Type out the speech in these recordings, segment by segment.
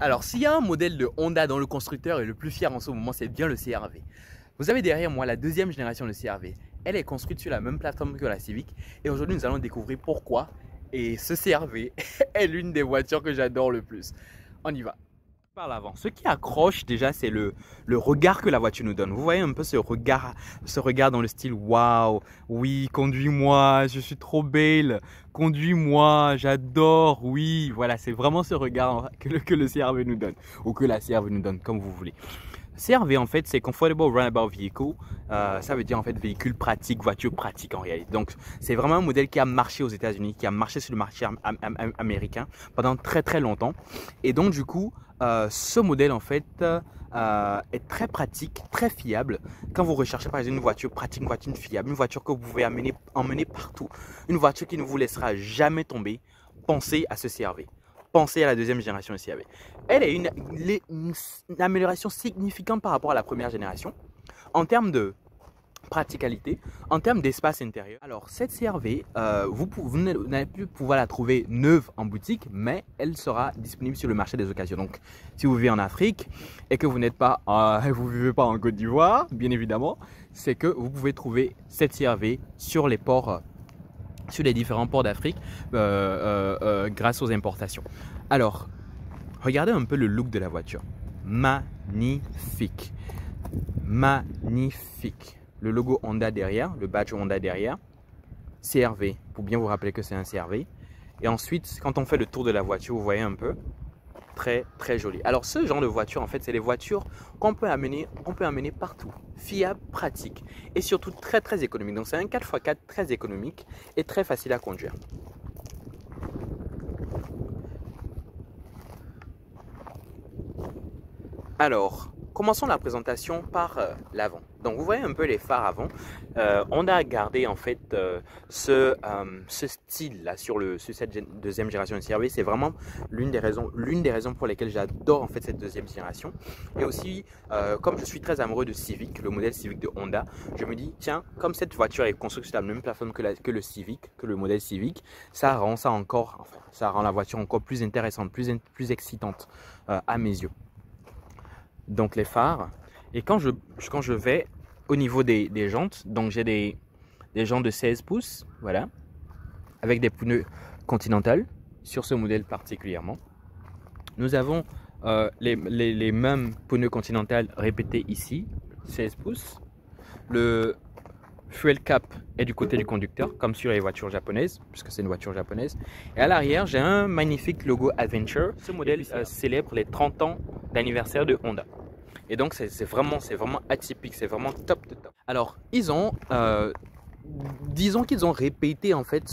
Alors, s'il y a un modèle de Honda dont le constructeur est le plus fier en ce moment, c'est bien le CR-V. Vous avez derrière moi la deuxième génération de CR-V. Elle est construite sur la même plateforme que la Civic. Et aujourd'hui, nous allons découvrir pourquoi. Et ce CR-V est l'une des voitures que j'adore le plus. On y va. Par l'avant. Ce qui accroche déjà, c'est le regard que la voiture nous donne. Vous voyez un peu ce regard dans le style waouh, oui, conduis-moi, je suis trop belle, conduis-moi, j'adore, oui. Voilà, c'est vraiment ce regard que le CR-V nous donne, ou que la CR-V nous donne, comme vous voulez. CR-V en fait, c'est Comfortable Runabout Vehicle. Ça veut dire en fait véhicule pratique, voiture pratique en réalité. Donc c'est vraiment un modèle qui a marché aux États-Unis, qui a marché sur le marché américain pendant très très longtemps. Et donc du coup, ce modèle en fait est très pratique, très fiable. Quand vous recherchez par exemple une voiture pratique, une voiture fiable, une voiture que vous pouvez emmener partout, une voiture qui ne vous laissera jamais tomber, pensez à ce CR-V. Pensez à la deuxième génération de CR-V. Elle est une amélioration significante par rapport à la première génération en termes de praticalité, en termes d'espace intérieur. Alors cette CR-V, vous n'allez plus pouvoir la trouver neuve en boutique, mais elle sera disponible sur le marché des occasions. Donc si vous vivez en Afrique et que vous n'êtes pas, vous vivez pas en Côte d'Ivoire, bien évidemment, c'est que vous pouvez trouver cette CR-V sur les ports sur les différents ports d'Afrique grâce aux importations. Alors, regardez un peu le look de la voiture. Magnifique. Magnifique. Le logo Honda derrière, le badge Honda derrière. CR-V, pour bien vous rappeler que c'est un CR-V. Et ensuite, quand on fait le tour de la voiture, vous voyez un peu, très très joli. Alors ce genre de voiture en fait c'est les voitures qu'on peut amener partout, fiable, pratique et surtout très très économique. Donc c'est un 4x4 très économique et très facile à conduire. Alors commençons la présentation par l'avant. Donc vous voyez un peu les phares avant. On a gardé en fait ce style là sur cette deuxième génération de CR-V. C'est vraiment l'une des raisons pour lesquelles j'adore en fait cette deuxième génération. Et aussi comme je suis très amoureux de Civic, le modèle Civic de Honda, je me dis tiens, comme cette voiture est construite sur la même plateforme que le modèle Civic, ça rend la voiture encore plus intéressante, plus excitante à mes yeux. Donc les phares, et quand je vais au niveau des jantes, donc j'ai des jantes de 16 pouces, voilà, avec des pneus Continental sur ce modèle particulièrement. Nous avons les mêmes pneus Continental répétés ici, 16 pouces. Le fuel cap est du côté du conducteur, comme sur les voitures japonaises, puisque c'est une voiture japonaise. Et à l'arrière, j'ai un magnifique logo Adventure. Ce modèle célèbre les 30 ans d'anniversaire de Honda. Et donc, c'est vraiment atypique, c'est vraiment top de top. Alors, disons qu'ils ont répété en fait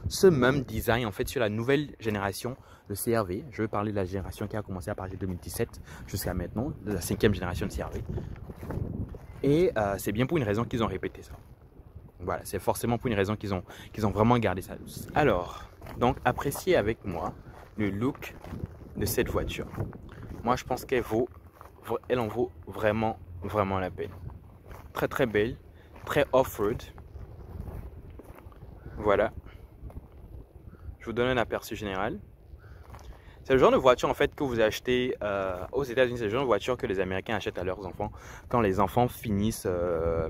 ce même design en fait sur la nouvelle génération de CR-V. Je veux parler de la génération qui a commencé à partir de 2017 jusqu'à maintenant, de la 5e génération de CR-V. Et c'est bien pour une raison qu'ils ont répété ça. Voilà, c'est forcément pour une raison qu'ils ont vraiment gardé ça. Alors, donc appréciez avec moi le look de cette voiture. Moi, je pense qu'elle en vaut vraiment la peine. Très très belle, très off-road. Voilà. Je vous donne un aperçu général. C'est le genre de voiture en fait que vous achetez aux États-Unis. C'est le genre de voiture que les Américains achètent à leurs enfants quand les enfants finissent,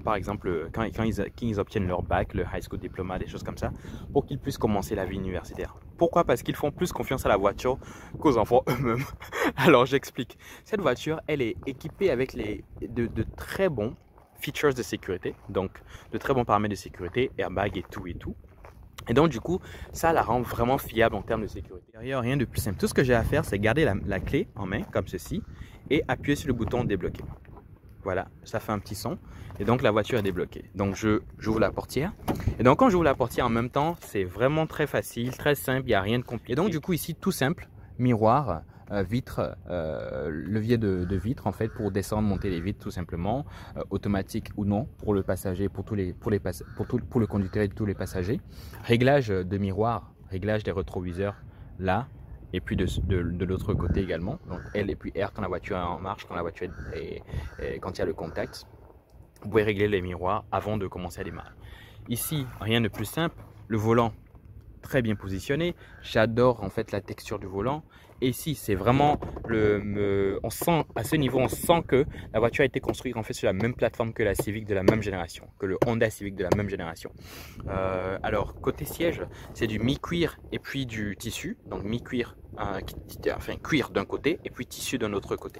par exemple, quand ils obtiennent leur bac, le high school diploma, des choses comme ça, pour qu'ils puissent commencer la vie universitaire. Pourquoi? Parce qu'ils font plus confiance à la voiture qu'aux enfants eux-mêmes. Alors j'explique. Cette voiture, elle est équipée avec de très bons features de sécurité, donc de très bons paramètres de sécurité, airbag et tout. Et donc du coup, ça la rend vraiment fiable en termes de sécurité. Derrière, rien de plus simple. Tout ce que j'ai à faire, c'est garder la clé en main, comme ceci, et appuyer sur le bouton débloquer. Voilà, ça fait un petit son. Et donc la voiture est débloquée. Donc j'ouvre la portière. Et donc quand j'ouvre la portière en même temps, c'est vraiment très facile, très simple, il n'y a rien de compliqué. Et donc du coup ici, tout simple, miroir, vitre, levier de vitre en fait pour descendre, monter les vitres tout simplement, automatique ou non pour le passager, pour le conducteur et tous les passagers. Réglage de miroir, réglage des rétroviseurs là et puis de l'autre côté également. Donc L et puis R quand la voiture est en marche, quand la voiture quand il y a le contact. Vous pouvez régler les miroirs avant de commencer à démarrer. Ici, rien de plus simple, le volant très bien positionné. J'adore en fait la texture du volant. Et ici, c'est vraiment on sent à ce niveau, on sent que la voiture a été construite en fait sur la même plateforme que la Civic de la même génération, que le Honda Civic de la même génération. Alors côté siège, c'est du mi-cuir et puis du tissu, donc mi-cuir, enfin cuir d'un côté et puis tissu d'un autre côté.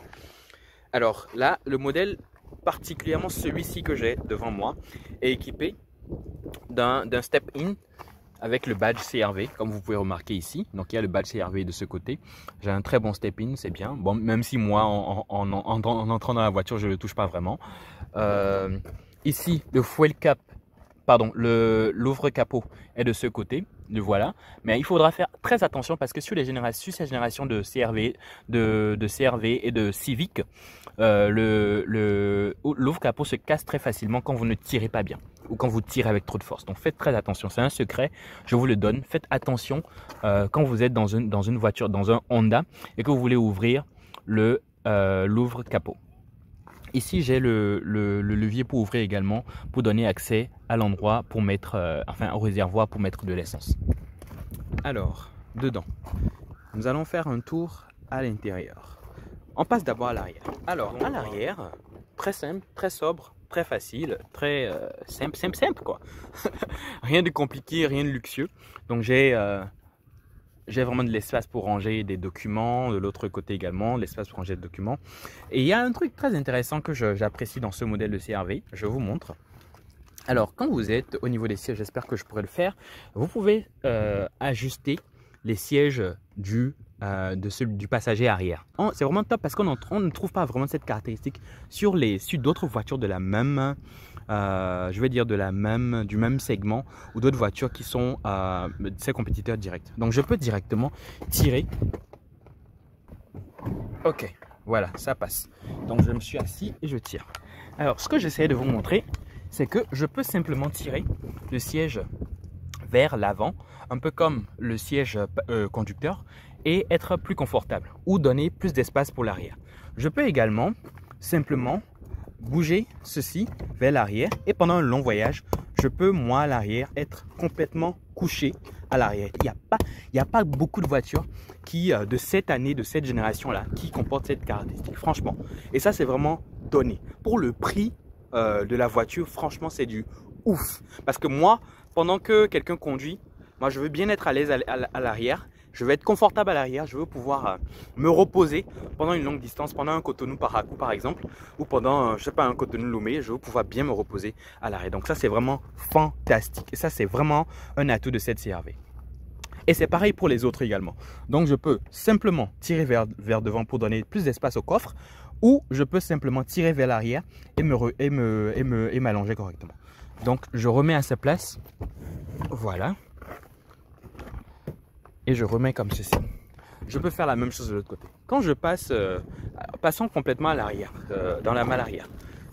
Alors là, le modèle, particulièrement celui-ci que j'ai devant moi, est équipé d'un step-in avec le badge CRV, comme vous pouvez remarquer ici. Donc il y a le badge CRV de ce côté. J'ai un très bon step-in, c'est bien. Bon, même si moi, en entrant dans la voiture, je ne le touche pas vraiment. Ici, le fuel cap, pardon, l'ouvre-capot est de ce côté. Le voilà. Mais il faudra faire très attention parce que sur cette génération de CRV, de CRV et de Civic, l'ouvre-capot se casse très facilement quand vous ne tirez pas bien ou quand vous tirez avec trop de force. Donc faites très attention, c'est un secret, je vous le donne. Faites attention quand vous êtes dans une voiture, dans un Honda et que vous voulez ouvrir l'ouvre-capot. Ici, j'ai le levier pour ouvrir également, pour donner accès à l'endroit pour mettre, enfin au réservoir pour mettre de l'essence. Alors, dedans, nous allons faire un tour à l'intérieur. On passe d'abord à l'arrière. Alors, à l'arrière, très simple, très sobre, très facile, très simple quoi. Rien de compliqué, rien de luxueux. Donc j'ai vraiment de l'espace pour ranger des documents, de l'autre côté également, l'espace pour ranger des documents. Et il y a un truc très intéressant que j'apprécie dans ce modèle de CRV, je vous montre. Alors, quand vous êtes au niveau des sièges, j'espère que je pourrai le faire, vous pouvez ajuster les sièges du passager arrière. C'est vraiment top parce qu'on ne trouve pas vraiment cette caractéristique sur d'autres voitures de la même, je vais dire du même segment ou d'autres voitures qui sont ses compétiteurs directs. Donc je peux directement tirer. Ok, voilà, ça passe. Donc je me suis assis et je tire. Alors ce que j'essaie de vous montrer, c'est que je peux simplement tirer le siège vers l'avant, un peu comme le siège conducteur, et être plus confortable ou donner plus d'espace pour l'arrière. Je peux également simplement bouger ceci vers l'arrière et pendant un long voyage, je peux moi à l'arrière être complètement couché à l'arrière. Il n'y a pas beaucoup de voitures qui de cette année, de cette génération-là, qui comportent cette caractéristique, franchement. Et ça, c'est vraiment donné. Pour le prix de la voiture, franchement, c'est du ouf. Parce que moi, pendant que quelqu'un conduit, moi, je veux bien être à l'aise à l'arrière. Je veux être confortable à l'arrière, je veux pouvoir me reposer pendant une longue distance, pendant un Cotonou-Parakou par exemple, ou pendant, je sais pas, un Cotonou-Lomé, je veux pouvoir bien me reposer à l'arrière. Donc ça, c'est vraiment fantastique. Et ça, c'est vraiment un atout de cette CRV. Et c'est pareil pour les autres également. Donc je peux simplement tirer vers devant pour donner plus d'espace au coffre, ou je peux simplement tirer vers l'arrière et m'allonger correctement. Donc je remets à sa place, voilà. Et je remets comme ceci. Je peux faire la même chose de l'autre côté. Quand je passe, passons complètement à l'arrière, dans la malle arrière.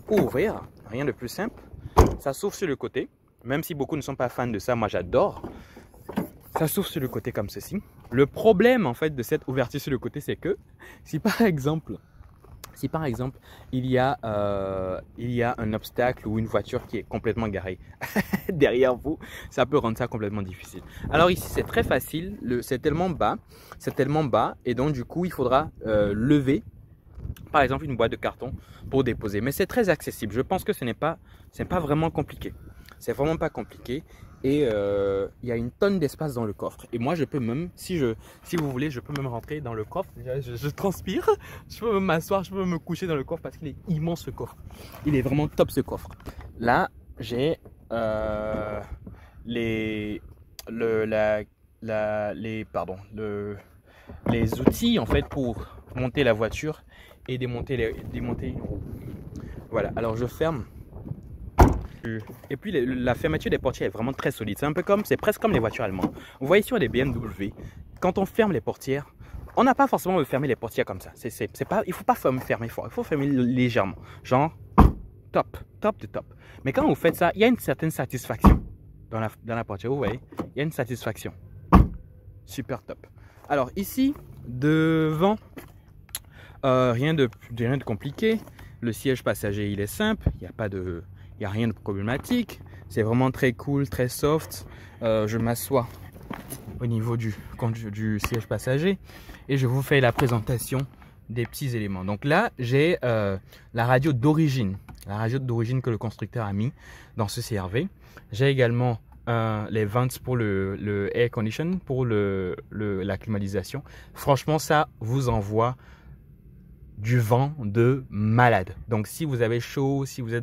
Pour ouvrir, rien de plus simple, ça s'ouvre sur le côté. Même si beaucoup ne sont pas fans de ça, moi j'adore. Ça s'ouvre sur le côté comme ceci. Le problème en fait de cette ouverture sur le côté, c'est que si par exemple il y a un obstacle ou une voiture qui est complètement garée derrière vous, ça peut rendre ça complètement difficile. Alors ici c'est très facile, c'est tellement bas et donc du coup il faudra lever par exemple une boîte de carton pour déposer. Mais c'est très accessible, je pense que ce n'est pas vraiment compliqué. C'est vraiment pas compliqué. Et il y a une tonne d'espace dans le coffre. Et moi, je peux même, si vous voulez, je peux même rentrer dans le coffre. Je transpire. Je peux même m'asseoir, je peux même me coucher dans le coffre parce qu'il est immense ce coffre. Il est vraiment top ce coffre. Là, j'ai les outils en fait pour monter la voiture et démonter une roue. Voilà. Alors je ferme. Et puis la fermeture des portières est vraiment très solide. C'est presque comme les voitures allemandes. Vous voyez sur les BMW, quand on ferme les portières, on n'a pas forcément de fermer les portières comme ça. Il ne faut pas fermer fort, il faut fermer légèrement. Genre, top de top. Mais quand vous faites ça, il y a une certaine satisfaction dans la portière. Vous voyez, il y a une satisfaction. Super top. Alors ici, devant, rien de compliqué. Le siège passager, il est simple. Il n'y a rien de problématique. C'est vraiment très cool, très soft. Je m'assois au niveau du siège passager et je vous fais la présentation des petits éléments. Donc là, j'ai la radio d'origine que le constructeur a mis dans ce CR-V. J'ai également les vents pour le air condition, pour la climatisation. Franchement, ça vous envoie du vent de malade. Donc si vous avez chaud, si vous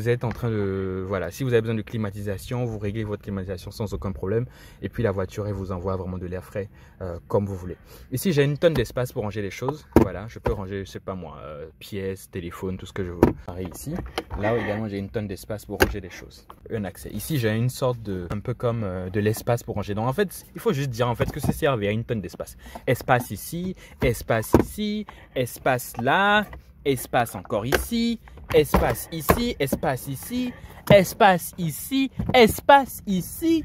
êtes en train de si vous avez besoin de climatisation, vous réglez votre climatisation sans aucun problème et puis la voiture elle vous envoie vraiment de l'air frais comme vous voulez. Ici j'ai une tonne d'espace pour ranger les choses. Voilà, je peux ranger, je sais pas moi, pièces, téléphone, tout ce que je veux. Pareil ici. Là également j'ai une tonne d'espace pour ranger les choses. Un accès. Ici j'ai une sorte de un peu comme de l'espace pour ranger. Donc en fait, il faut juste dire en fait que ce CR-V a une tonne d'espace. Espace ici, espace là, espace encore ici, espace ici, espace ici, espace ici, espace ici,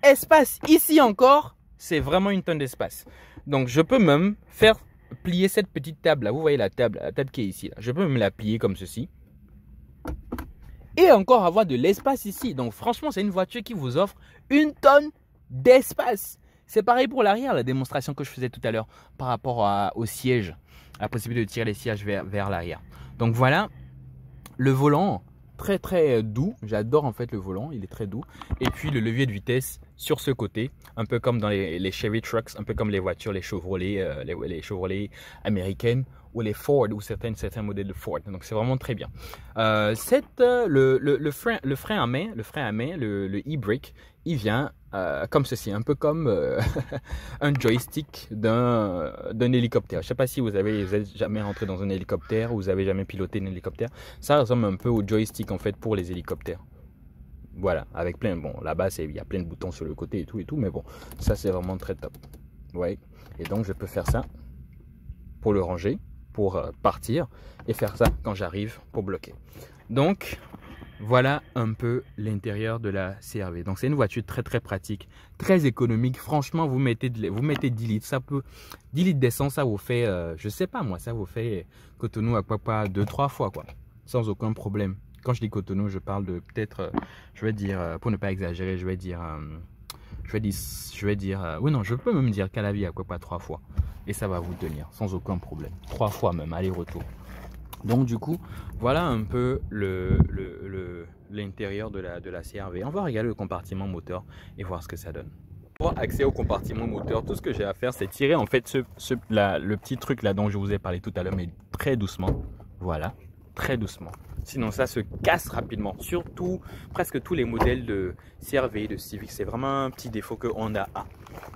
espace ici encore. C'est vraiment une tonne d'espace. Donc je peux même faire plier cette petite table là. Vous voyez la table qui est ici là. Je peux même la plier comme ceci. Et encore avoir de l'espace ici. Donc franchement, c'est une voiture qui vous offre une tonne d'espace. C'est pareil pour l'arrière, la démonstration que je faisais tout à l'heure par rapport au siège, la possibilité de tirer les sièges vers l'arrière. Donc voilà, le volant très très doux, j'adore en fait le volant, il est très doux. Et puis le levier de vitesse sur ce côté, un peu comme dans les Chevy Trucks, un peu comme les voitures, les Chevrolet, les Chevrolet américaines ou les Ford ou certains modèles de Ford. Donc c'est vraiment très bien. Le frein à main, le e-brake, il vient comme ceci, un peu comme un joystick d'un hélicoptère. Je ne sais pas si vous êtes jamais rentré dans un hélicoptère ou vous avez jamais piloté un hélicoptère. Ça ressemble un peu au joystick en fait pour les hélicoptères. Voilà, avec plein, bon là-bas il y a plein de boutons sur le côté et tout, mais bon, ça c'est vraiment très top. Ouais, et donc je peux faire ça pour le ranger, pour partir et faire ça quand j'arrive pour bloquer. Donc voilà un peu l'intérieur de la CR-V. Donc c'est une voiture très très pratique, très économique. Franchement, vous mettez 10 litres, 10 litres d'essence, ça vous fait, je sais pas moi, ça vous fait Cotonou à pas 2-3 fois quoi, sans aucun problème. Quand je dis Cotonou, je parle de peut-être, je vais dire, pour ne pas exagérer, je vais dire, oui non, je peux même dire Calavi à pas 3 fois. Et ça va vous tenir sans aucun problème. 3 fois même, aller-retour. Donc du coup, voilà un peu l'intérieur de la CR-V. On va regarder le compartiment moteur et voir ce que ça donne. Pour avoir accès au compartiment moteur, tout ce que j'ai à faire, c'est tirer en fait le petit truc là dont je vous ai parlé tout à l'heure, mais très doucement. Voilà, très doucement. Sinon ça se casse rapidement. Surtout presque tous les modèles de CR-V, de Civic. C'est vraiment un petit défaut que Honda a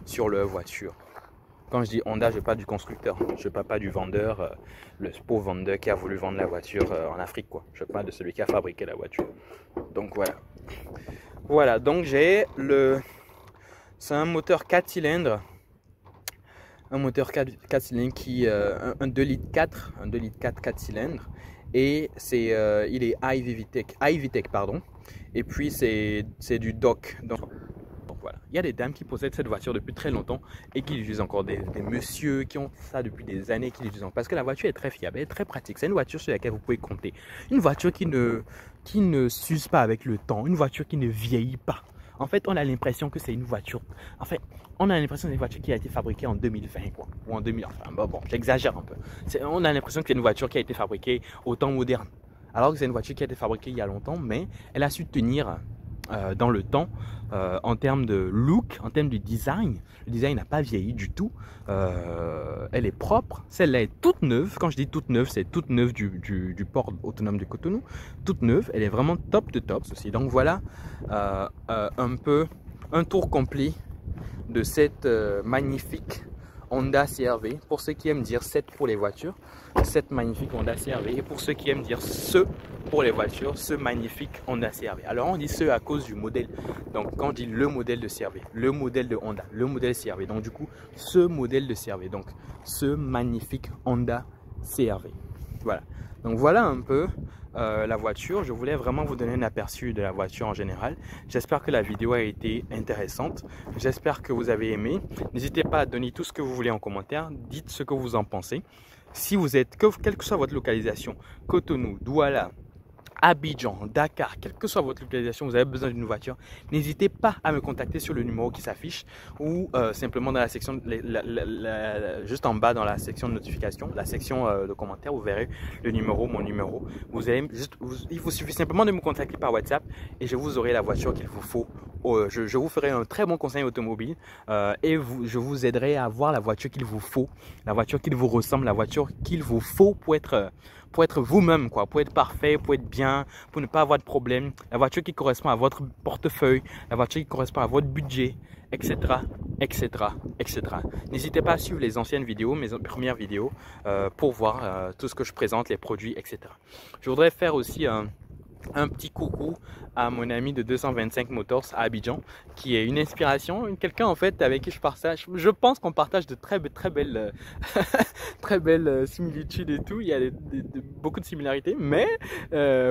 sur leur voiture. Quand je dis Honda, je parle du constructeur. Je parle pas du vendeur, le pauvre vendeur qui a voulu vendre la voiture en Afrique, quoi. Je parle de celui qui a fabriqué la voiture. Donc voilà. Voilà, donc j'ai c'est un moteur 4 cylindres. Un moteur 4 cylindres qui un 2 litres 4, un 2 litres 4 cylindres. Et il est iVTEC, pardon. Et puis c'est du DOC. Donc voilà, il y a des dames qui possèdent cette voiture depuis très longtemps et qui l'utilisent encore, des messieurs qui ont ça depuis des années qui l'utilisent parce que la voiture est très fiable, elle est très pratique. C'est une voiture sur laquelle vous pouvez compter. Une voiture qui ne s'use pas avec le temps, une voiture qui ne vieillit pas. En fait, on a l'impression que c'est une voiture. En fait, on a l'impression que c'est une voiture qui a été fabriquée en 2020 quoi, ou en 2000. Enfin bon, j'exagère un peu. On a l'impression que c'est une voiture qui a été fabriquée au temps moderne, alors que c'est une voiture qui a été fabriquée il y a longtemps, mais elle a su tenir dans le temps en termes de look, en termes de design. Le design n'a pas vieilli du tout. Elle est propre. Celle-là est toute neuve. Quand je dis toute neuve, c'est toute neuve du port autonome de Cotonou. Toute neuve. Elle est vraiment top de top aussi. Donc voilà un peu un tour complet de cette magnifique Honda CR-V. Pour ceux qui aiment dire 7 pour les voitures, cette magnifique Honda CR-V. Et pour ceux qui aiment dire ce pour les voitures, ce magnifique Honda CR-V. Alors on dit ce à cause du modèle. Donc quand on dit le modèle de CR-V, le modèle de Honda, le modèle CR-V. Donc du coup, ce modèle de CR-V. Donc ce magnifique Honda CR-V. Voilà. Donc voilà un peu la voiture. Je voulais vraiment vous donner un aperçu de la voiture en général. J'espère que la vidéo a été intéressante. J'espère que vous avez aimé. N'hésitez pas à donner tout ce que vous voulez en commentaire. Dites ce que vous en pensez. Si vous êtes, quelle que soit votre localisation, Cotonou, Douala, Abidjan, Dakar, quelle que soit votre localisation, vous avez besoin d'une voiture, n'hésitez pas à me contacter sur le numéro qui s'affiche ou simplement dans la section, juste en bas dans la section de notification, la section de commentaires, vous verrez le numéro, mon numéro. Il vous suffit simplement de me contacter par WhatsApp et je vous aurai la voiture qu'il vous faut. Je vous ferai un très bon conseil automobile et je vous aiderai à avoir la voiture qu'il vous faut, la voiture qu'il vous ressemble, la voiture qu'il vous faut pour être vous-même, pour être parfait, pour être bien, pour ne pas avoir de problème, la voiture qui correspond à votre portefeuille, la voiture qui correspond à votre budget, etc. etc. etc. N'hésitez pas à suivre les anciennes vidéos, mes premières vidéos, pour voir tout ce que je présente, les produits, etc. Je voudrais faire aussi un petit coucou à mon ami de 225 Motors à Abidjan, qui est une inspiration, quelqu'un en fait avec qui je partage, je pense qu'on partage de très belles très belles similitudes et tout, il y a beaucoup de similarités, mais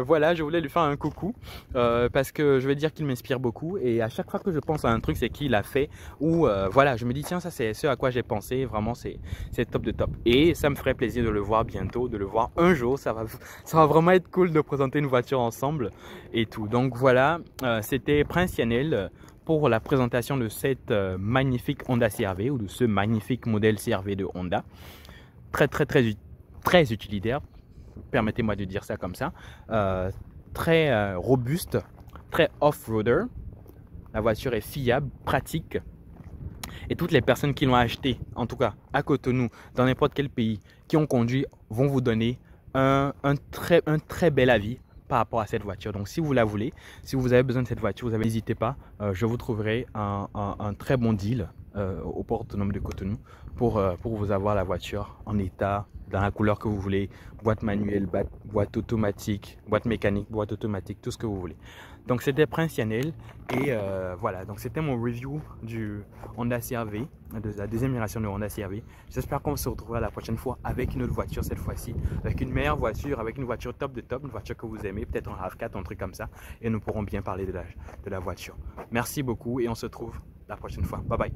voilà, je voulais lui faire un coucou parce que je vais dire qu'il m'inspire beaucoup et à chaque fois que je pense à un truc, c'est qu'il a fait ou voilà, je me dis tiens, ça c'est ce à quoi j'ai pensé, vraiment c'est top de top et ça me ferait plaisir de le voir bientôt, de le voir un jour, ça va vraiment être cool de présenter une voiture ensemble et tout. Donc voilà, c'était Prince Yanel pour la présentation de cette magnifique Honda CR-V ou de ce magnifique modèle CR-V de Honda. Très utilitaire, permettez-moi de dire ça comme ça, très robuste, très off-roader. La voiture est fiable, pratique. Et toutes les personnes qui l'ont acheté, en tout cas à Cotonou, dans n'importe quel pays, qui ont conduit, vont vous donner un très bel avis par rapport à cette voiture. Donc si vous la voulez, si vous avez besoin de cette voiture, n'hésitez pas, je vous trouverai un très bon deal au port autonome de Cotonou pour vous avoir la voiture en état, dans la couleur que vous voulez, boîte manuelle, boîte automatique, boîte mécanique, boîte automatique, tout ce que vous voulez. Donc c'était Prince Yanel et voilà, donc c'était mon review du Honda CR-V, de la deuxième génération de Honda CR-V. J'espère qu'on se retrouvera la prochaine fois avec une autre voiture cette fois-ci, avec une meilleure voiture, avec une voiture top de top, une voiture que vous aimez, peut-être un RAV4, un truc comme ça, et nous pourrons bien parler de la voiture. Merci beaucoup et on se retrouve la prochaine fois. Bye bye.